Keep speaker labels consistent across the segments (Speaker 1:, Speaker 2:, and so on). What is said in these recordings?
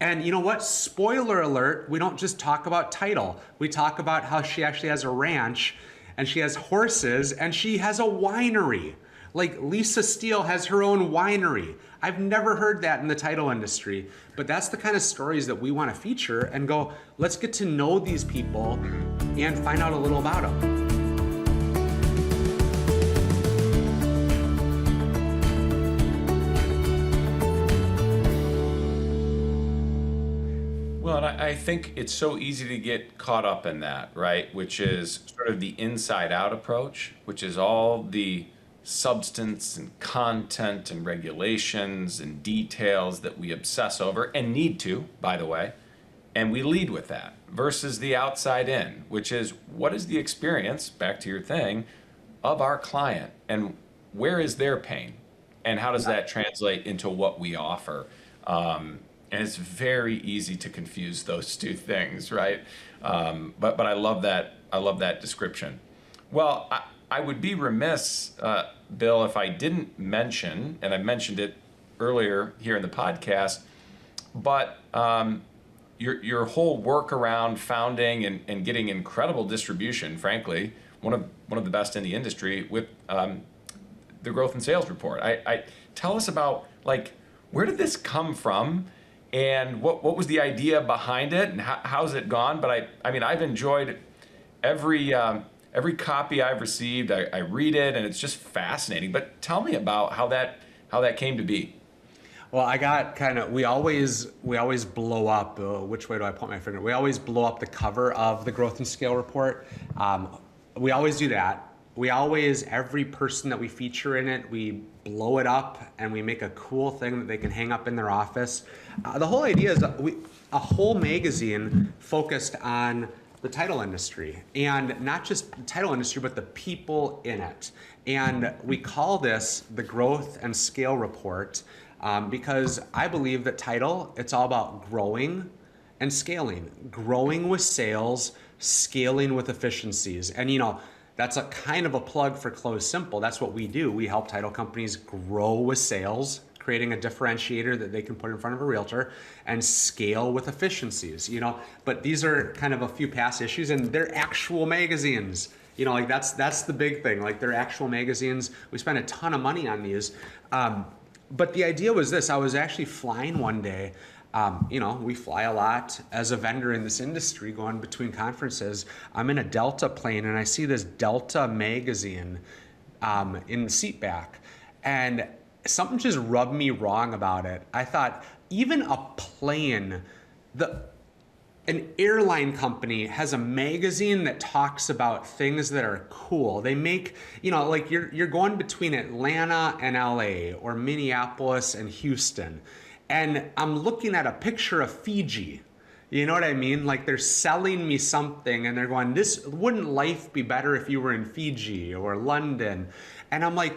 Speaker 1: And you know what? Spoiler alert, we don't just talk about title. We talk about how she actually has a ranch and she has horses and she has a winery. Like Lisa Steele has her own winery. I've never heard that in the title industry, but that's the kind of stories that we want to feature and go, let's get to know these people and find out a little about them.
Speaker 2: Well, and I think it's so easy to get caught up in that, right? Which is sort of the inside out approach, which is all the substance and content and regulations and details that we obsess over and need to, by the way, and we lead with that versus the outside in, which is what is the experience, back to your thing, of our client and where is their pain and how does that translate into what we offer? And it's very easy to confuse those two things, right? But I love that. I love that description. Well, I would be remiss, Bill, if I didn't mention, and I mentioned it earlier here in the podcast, but your whole work around founding and getting incredible distribution, frankly, one of the best in the industry with the Growth and Sales Report. I tell us about, like, where did this come from? And what was the idea behind it, and how's it gone? But I mean, I've enjoyed every copy I've received. I read it, and it's just fascinating. But tell me about how that came to be.
Speaker 1: Well, I got kind of, we always blow up, which way do I point my finger? We always blow up the cover of the Growth and Scale Report. We always do that. We always, every person that we feature in it, we blow it up and we make a cool thing that they can hang up in their office. The whole idea is a whole magazine focused on the title industry, and not just the title industry, but the people in it. And we call this the Growth and Scale Report because I believe that title, it's all about growing and scaling. Growing with sales, scaling with efficiencies. And you know, that's a kind of a plug for CloseSimple. That's what we do. We help title companies grow with sales, creating a differentiator that they can put in front of a realtor, and scale with efficiencies, you know. But these are kind of a few past issues, and they're actual magazines. You know, like that's the big thing. Like, they're actual magazines. We spend a ton of money on these. But the idea was this. I was actually flying one day. You know, we fly a lot as a vendor in this industry, going between conferences. I'm in a Delta plane and I see this Delta magazine in the seat back, and something just rubbed me wrong about it. I thought, even a plane, an airline company has a magazine that talks about things that are cool. They make, you know, like you're going between Atlanta and LA or Minneapolis and Houston. And I'm looking at a picture of Fiji. You know what I mean? Like, they're selling me something and they're going, this, wouldn't life be better if you were in Fiji or London? And I'm like,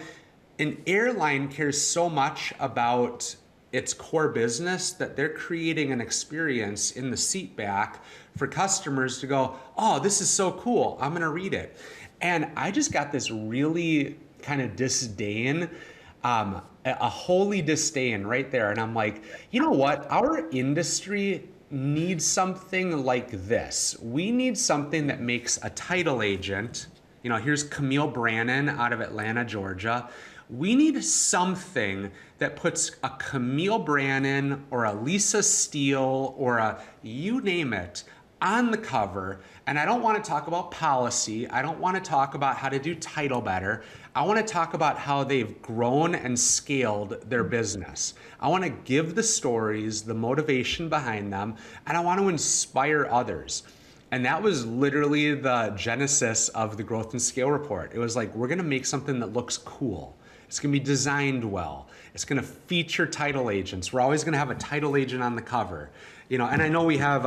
Speaker 1: an airline cares so much about its core business that they're creating an experience in the seat back for customers to go, oh, this is so cool, I'm gonna read it. And I just got this really kind of disdain, a holy disdain right there. And I'm like, you know what? Our industry needs something like this. We need something that makes a title agent, you know, here's Camille Brannon out of Atlanta, Georgia. We need something that puts a Camille Brannon or a Lisa Steele or a, you name it, on the cover. And I don't want to talk about policy. I don't want to talk about how to do title better. I want to talk about how they've grown and scaled their business. I want to give the stories, the motivation behind them, and I want to inspire others. And that was literally the genesis of the Growth and Scale Report. It was like, we're going to make something that looks cool. It's going to be designed well. It's going to feature title agents. We're always going to have a title agent on the cover. You know, and I know we have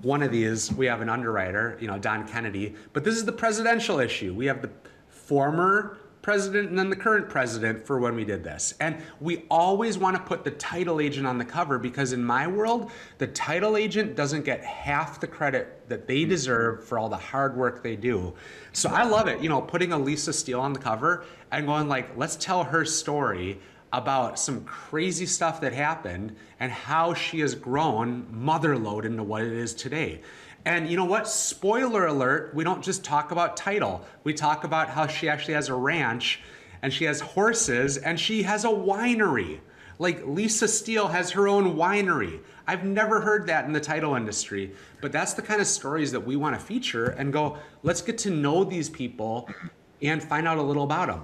Speaker 1: one of these, we have an underwriter, you know, Don Kennedy, but this is the presidential issue. We have the former president and then the current president for when we did this. And we always want to put the title agent on the cover because in my world, the title agent doesn't get half the credit that they deserve for all the hard work they do. So I love it, you know, putting a Lisa Steele on the cover and going like, let's tell her story about some crazy stuff that happened and how she has grown motherlode into what it is today. And you know what? Spoiler alert, we don't just talk about title. We talk about how she actually has a ranch and she has horses and she has a winery. Like Lisa Steele has her own winery. I've never heard that in the title industry, but that's the kind of stories that we want to feature and go, let's get to know these people and find out a little about them.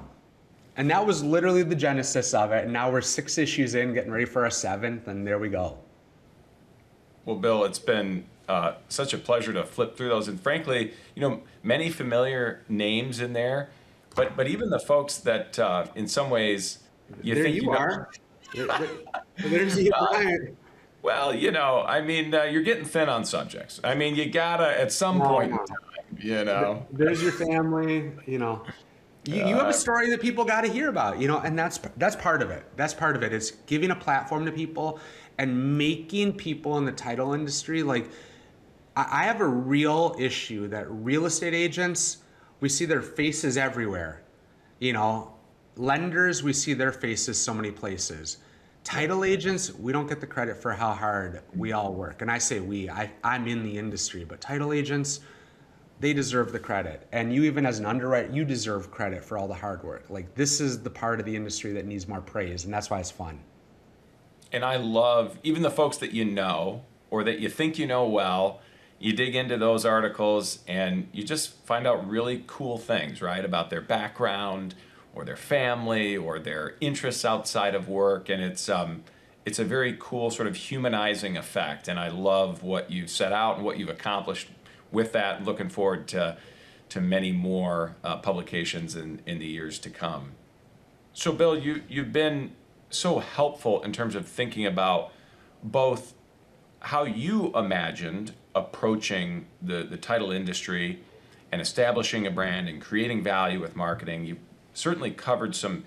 Speaker 1: And that was literally the genesis of it. And now we're 6 issues in, getting ready for our 7th, and there we go.
Speaker 2: Well, Bill, it's been such a pleasure to flip through those. And frankly, many familiar names in there, but even the folks that in some ways you
Speaker 1: there
Speaker 2: think
Speaker 1: you are. There's Iain Bryant.
Speaker 2: Well, I mean, you're getting thin on subjects. I mean, you gotta at some point in time,
Speaker 1: There's your family, You have a story that people got to hear about, and that's part of it. That's part of it. It's giving a platform to people and making people in the title industry, like, I have a real issue that real estate agents, we see their faces everywhere. Lenders, we see their faces so many places. Title agents, we don't get the credit for how hard we all work. And I say I'm in the industry, but title agents, they deserve the credit. And you, even as an underwriter, you deserve credit for all the hard work. Like, this is the part of the industry that needs more praise, and that's why it's fun.
Speaker 2: And I love even the folks that or that you think well, you dig into those articles and you just find out really cool things, right? About their background or their family or their interests outside of work. And it's a very cool sort of humanizing effect. And I love what you've set out and what you've accomplished with that. Looking forward to many more publications in the years to come. So Bill, you've been so helpful in terms of thinking about both how you imagined approaching the title industry and establishing a brand and creating value with marketing. You certainly covered some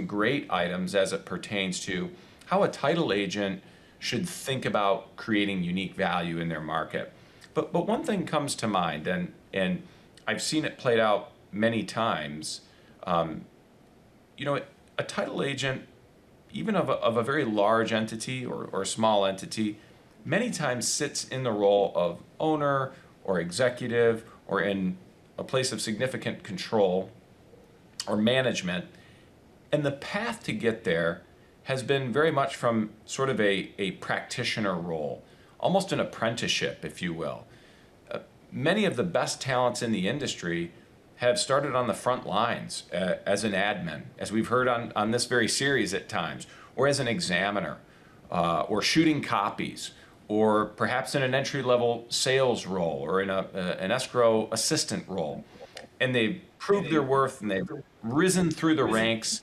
Speaker 2: great items as it pertains to how a title agent should think about creating unique value in their market. But one thing comes to mind, and I've seen it played out many times. A title agent, even of a very large entity or small entity, many times sits in the role of owner or executive or in a place of significant control or management. And the path to get there has been very much from sort of a practitioner role, almost an apprenticeship, if you will. Many of the best talents in the industry have started on the front lines as an admin, as we've heard on this very series at times, or as an examiner, or shooting copies, or perhaps in an entry-level sales role, or in an escrow assistant role. And they've proved their worth, and they've risen through the ranks,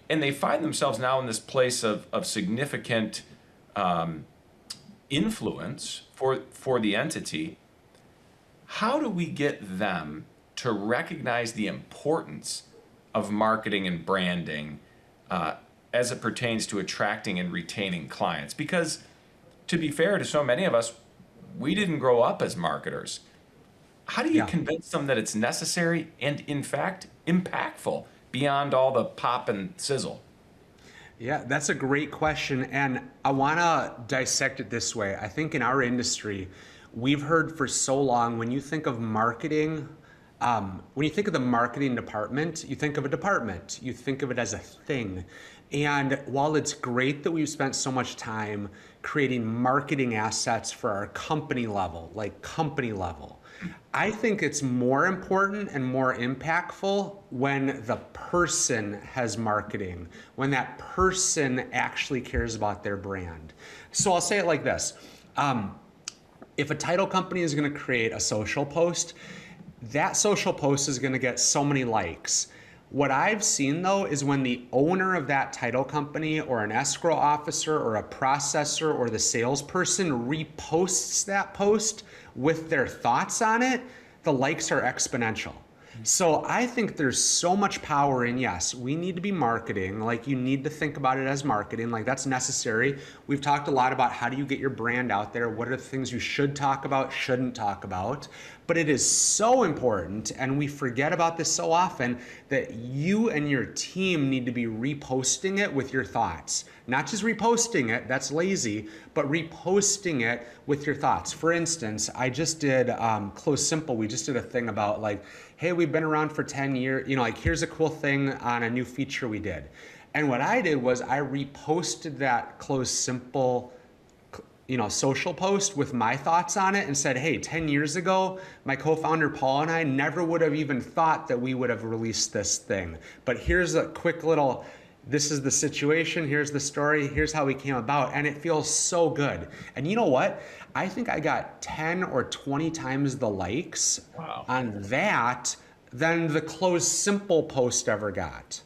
Speaker 2: and they find themselves now in this place of significant influence for the entity. How do we get them to recognize the importance of marketing and branding as it pertains to attracting and retaining clients? Because, to be fair to so many of us, we didn't grow up as marketers. How do you convince them that it's necessary and, in fact, impactful beyond all the pop and sizzle?
Speaker 1: Yeah, that's a great question. And I want to dissect it this way. I think in our industry, we've heard for so long, when you think of marketing, when you think of the marketing department, you think of a department. You think of it as a thing. And while it's great that we've spent so much time creating marketing assets for our company level, I think it's more important and more impactful when the person has marketing, when that person actually cares about their brand. So I'll say it like this. If a title company is going to create a social post, that social post is going to get so many likes. What I've seen, though, is when the owner of that title company or an escrow officer or a processor or the salesperson reposts that post with their thoughts on it, the likes are exponential. So I think there's so much power in, yes, we need to be marketing. Like you need to think about it as marketing, like that's necessary. We've talked a lot about how do you get your brand out there? What are the things you should talk about, shouldn't talk about? But it is so important, and we forget about this so often, that you and your team need to be reposting it with your thoughts. Not just reposting it, that's lazy, but reposting it with your thoughts. For instance, I just did CloseSimple. We just did a thing about like, hey, we've been around for 10 years, you know, like here's a cool thing on a new feature we did. And what I did was I reposted that CloseSimple, you know, social post with my thoughts on it and said, hey, 10 years ago, my co-founder Paul and I never would have even thought that we would have released this thing. But here's a quick little, this is the situation, here's the story, here's how we came about, and it feels so good. And you know what? I think I got 10 or 20 times the likes on that than the CloseSimple post ever got.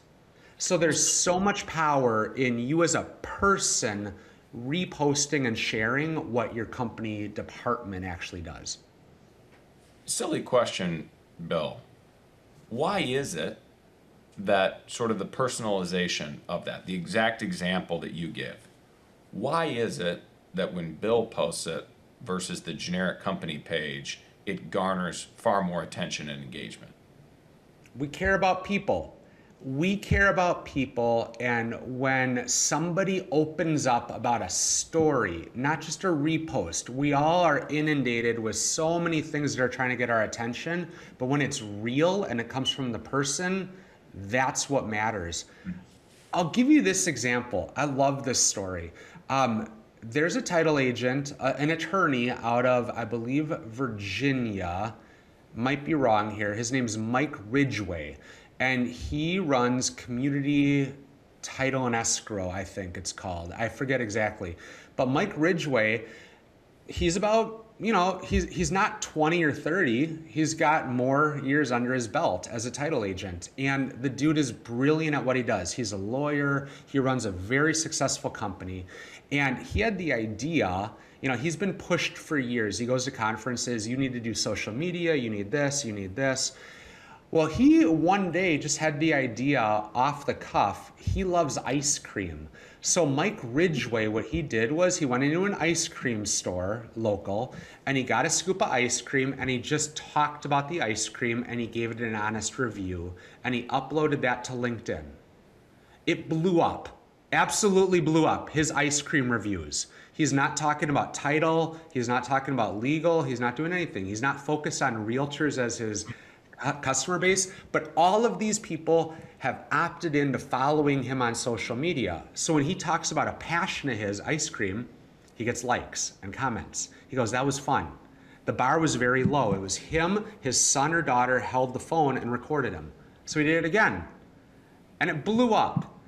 Speaker 1: So there's so much power in you as a person reposting and sharing what your company department actually does.
Speaker 2: Silly question, Bill. Why is it that sort of the personalization of that, the exact example that you give, why is it that when Bill posts it versus the generic company page, it garners far more attention and engagement?
Speaker 1: We care about people. We care about people, and when somebody opens up about a story, not just a repost, we all are inundated with so many things that are trying to get our attention, but when it's real and it comes from the person, that's what matters. I'll give you this example. I love this story. There's a title agent, an attorney out of, I believe, Virginia. Might be wrong here. His name's Mike Ridgway, and he runs Community Title and Escrow, I think it's called. I forget exactly. But Mike Ridgway, he's about, you know, he's not 20 or 30. He's got more years under his belt as a title agent. And the dude is brilliant at what he does. He's a lawyer. He runs a very successful company. And he had the idea, you know, he's been pushed for years. He goes to conferences. You need to do social media. You need this. You need this. Well, he one day just had the idea off the cuff. He loves ice cream. So Mike Ridgway, what he did was he went into an ice cream store, local, and he got a scoop of ice cream and he just talked about the ice cream and he gave it an honest review and he uploaded that to LinkedIn. It blew up, absolutely blew up, his ice cream reviews. He's not talking about title, he's not talking about legal, he's not doing anything. He's not focused on realtors as his customer base, but all of these people have opted into following him on social media. So when he talks about a passion of his, ice cream, he gets likes and comments. He goes, that was fun. The bar was very low. It was him, his son or daughter held the phone and recorded him. So he did it again. And it blew up.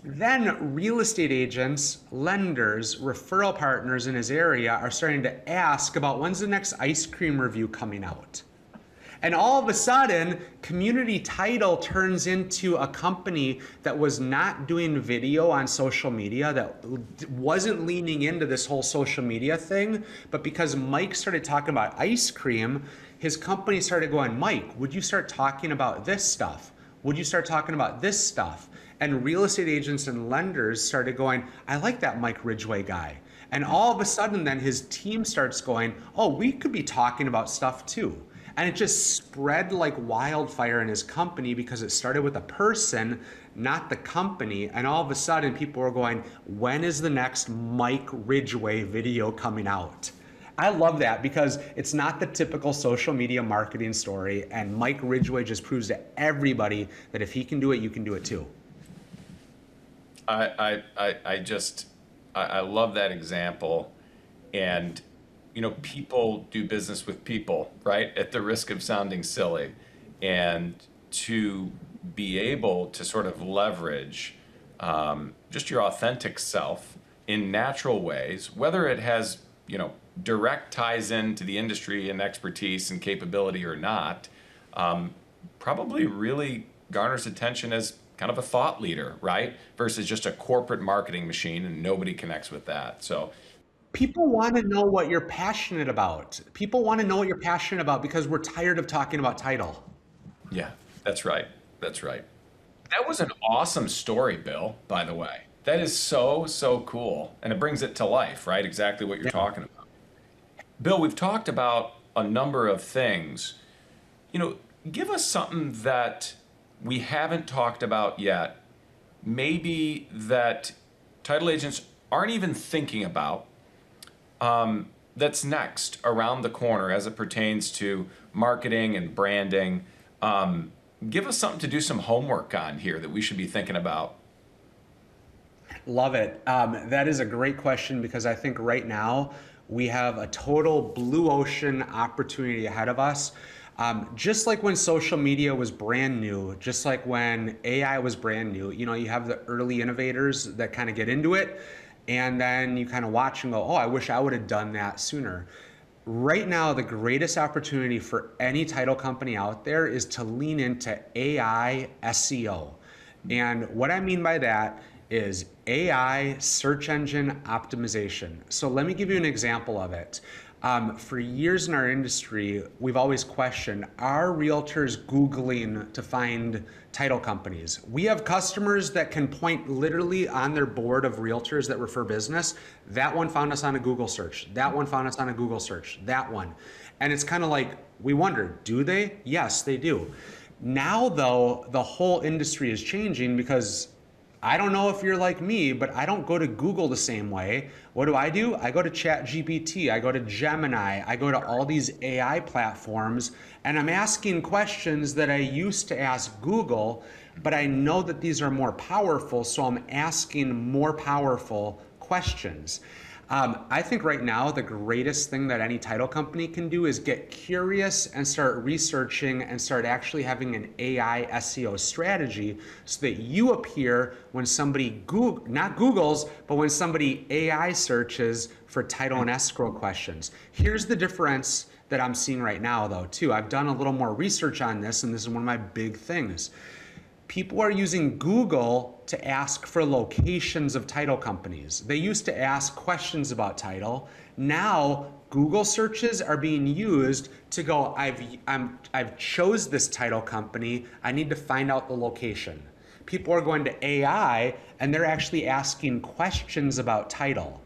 Speaker 1: Then real estate agents, lenders, referral partners in his area are starting to ask about when's the next ice cream review coming out. And all of a sudden, Community Title turns into a company that was not doing video on social media, that wasn't leaning into this whole social media thing. But because Mike started talking about ice cream, his company started going, Mike, would you start talking about this stuff? Would you start talking about this stuff? And real estate agents and lenders started going, I like that Mike Ridgway guy. And all of a sudden then his team starts going, oh, we could be talking about stuff too. And it just spread like wildfire in his company because it started with a person, not the company. And all of a sudden people were going, when is the next Mike Ridgway video coming out? I love that because it's not the typical social media marketing story. And Mike Ridgway just proves to everybody that if he can do it, you can do it too.
Speaker 2: I love that example. And you know, people do business with people, right? At the risk of sounding silly. And to be able to sort of leverage just your authentic self in natural ways, whether it has, you know, direct ties into the industry and expertise and capability or not, probably really garners attention as kind of a thought leader, right? Versus just a corporate marketing machine, and nobody connects with that. So
Speaker 1: people want to know what you're passionate about. People want to know what you're passionate about because we're tired of talking about title.
Speaker 2: Yeah, that's right. That's right. That was an awesome story, Bill, by the way. That is so, so cool. And it brings it to life, right? Exactly what you're
Speaker 1: Yeah.
Speaker 2: talking about. Bill, we've talked about a number of things. You know, give us something that we haven't talked about yet, maybe that title agents aren't even thinking about, that's next around the corner as it pertains to marketing and branding. Give us something to do some homework on here that we should be thinking about.
Speaker 1: Love it. That is a great question because I think right now we have a total blue ocean opportunity ahead of us. Just like when social media was brand new, just like when AI was brand new, you have the early innovators that kind of get into it, and then you kind of watch and go, oh, I wish I would have done that sooner. Right now, the greatest opportunity for any title company out there is to lean into AI SEO. And what I mean by that is AI search engine optimization. So let me give you an example of it. For years in our industry, we've always questioned, are realtors Googling to find title companies? We have customers that can point literally on their board of realtors that refer business. That one found us on a Google search. That one found us on a Google search. That one. And it's kind of like, we wonder, do they? Yes, they do. Now, though, the whole industry is changing because I don't know if you're like me, but I don't go to Google the same way. What do? I go to ChatGPT, I go to Gemini, I go to all these AI platforms, and I'm asking questions that I used to ask Google, but I know that these are more powerful, so I'm asking more powerful questions. I think right now the greatest thing that any title company can do is get curious and start researching and start actually having an AI SEO strategy so that you appear when somebody not Googles, but when somebody AI searches for title and escrow questions. Here's the difference that I'm seeing right now though too. I've done a little more research on this and this is one of my big things. People are using Google to ask for locations of title companies. They used to ask questions about title. Now, Google searches are being used to go, I've chose this title company. I need to find out the location. People are going to AI and they're actually asking questions about title.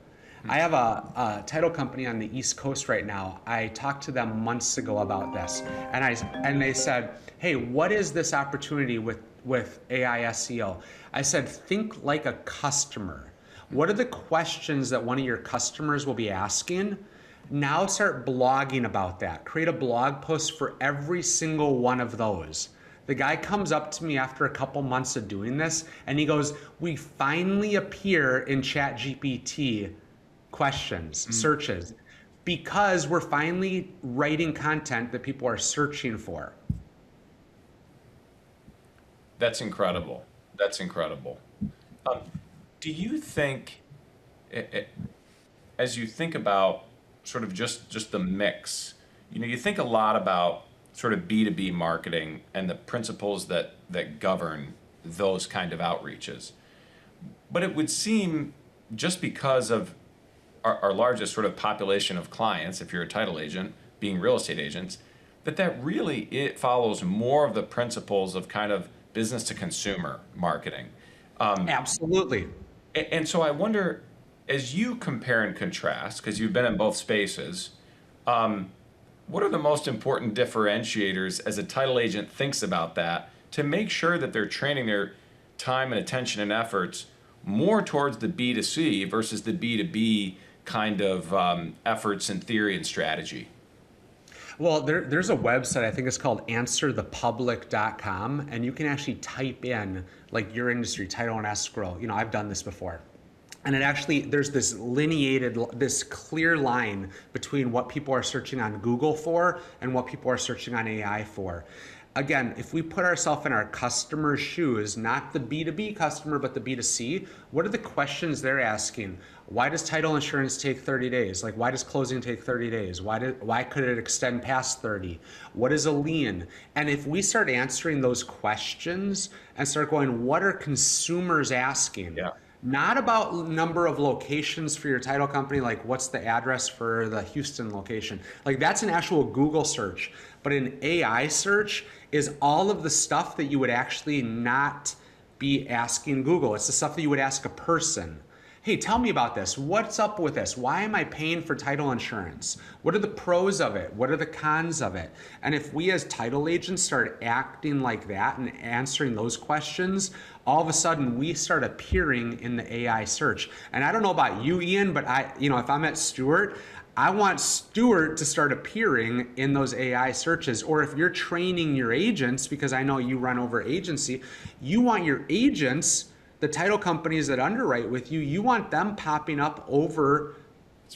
Speaker 1: I have a title company on the East Coast right now. I talked to them months ago about this, and they said, "Hey, what is this opportunity with AI SEO?" I said, "Think like a customer. What are the questions that one of your customers will be asking? Now start blogging about that. Create a blog post for every single one of those." The guy comes up to me after a couple months of doing this, and he goes, "We finally appear in ChatGPT questions, searches, because we're finally writing content that people are searching for."
Speaker 2: That's incredible. That's incredible. Um, do you think, as you think about sort of just the mix, you think a lot about sort of B2B marketing and the principles that govern those kind of outreaches. But it would seem just because of our largest sort of population of clients, if you're a title agent, being real estate agents, that really it follows more of the principles of kind of business to consumer marketing.
Speaker 1: Absolutely.
Speaker 2: And so I wonder, as you compare and contrast, because you've been in both spaces, what are the most important differentiators as a title agent thinks about that to make sure that they're training their time and attention and efforts more towards the B2C versus the B2B kind of efforts and theory and strategy?
Speaker 1: Well, there's a website, I think it's called answerthepublic.com, and you can actually type in like your industry, title and escrow. I've done this before. And it actually, there's this this clear line between what people are searching on Google for and what people are searching on AI for. Again, if we put ourselves in our customer's shoes, not the B2B customer, but the B2C, what are the questions they're asking? Why does title insurance take 30 days? Like, why does closing take 30 days? Why could it extend past 30? What is a lien? And if we start answering those questions and start going, what are consumers asking?
Speaker 2: Yeah.
Speaker 1: Not about number of locations for your title company, like what's the address for the Houston location. Like that's an actual Google search. But an AI search is all of the stuff that you would actually not be asking Google. It's the stuff that you would ask a person. Hey, tell me about this. What's up with this? Why am I paying for title insurance? What are the pros of it? What are the cons of it? And if we as title agents start acting like that and answering those questions, all of a sudden we start appearing in the AI search. And I don't know about you, Ian, but if I'm at Stewart, I want Stewart to start appearing in those AI searches. Or if you're training your agents, because I know you run over agency, you want your agents, the title companies that underwrite with you, you want them popping up over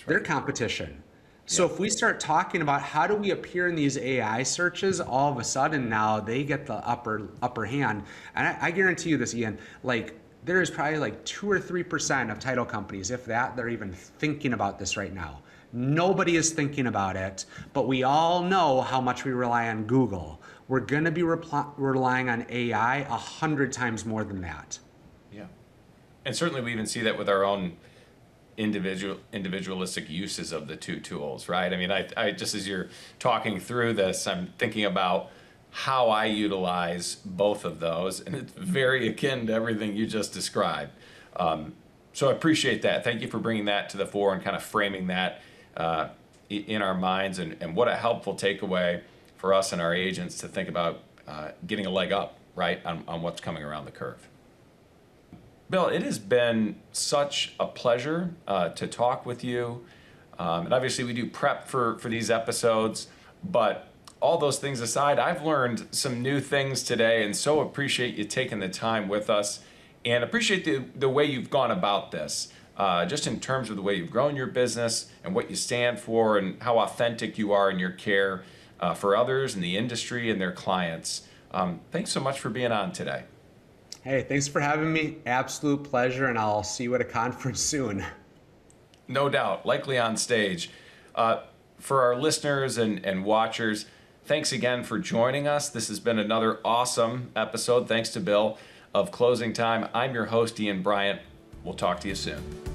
Speaker 1: their competition. So if we start talking about how do we appear in these AI searches, all of a sudden now they get the upper hand. And I guarantee you this, Ian, like there is probably like 2 or 3% of title companies, if that, they're even thinking about this right now. Nobody is thinking about it, but we all know how much we rely on Google. We're going to be relying on AI 100 times more than that.
Speaker 2: Yeah. And certainly we even see that with our own individualistic uses of the two tools, right? I mean, I just as you're talking through this, I'm thinking about how I utilize both of those, and it's very akin to everything you just described. So I appreciate that. Thank you for bringing that to the fore and kind of framing that in our minds, and what a helpful takeaway for us and our agents to think about getting a leg up, right, on what's coming around the curve. Bill, it has been such a pleasure to talk with you. And obviously we do prep for these episodes, but all those things aside, I've learned some new things today, and so appreciate you taking the time with us, and appreciate the way you've gone about this, just in terms of the way you've grown your business and what you stand for and how authentic you are in your care for others in the industry and their clients. Thanks so much for being on today.
Speaker 1: Hey, thanks for having me. Absolute pleasure, and I'll see you at a conference soon.
Speaker 2: No doubt, likely on stage. For our listeners and watchers, thanks again for joining us. This has been another awesome episode, thanks to Bill, of Closing Time. I'm your host, Iain Bryant. We'll talk to you soon.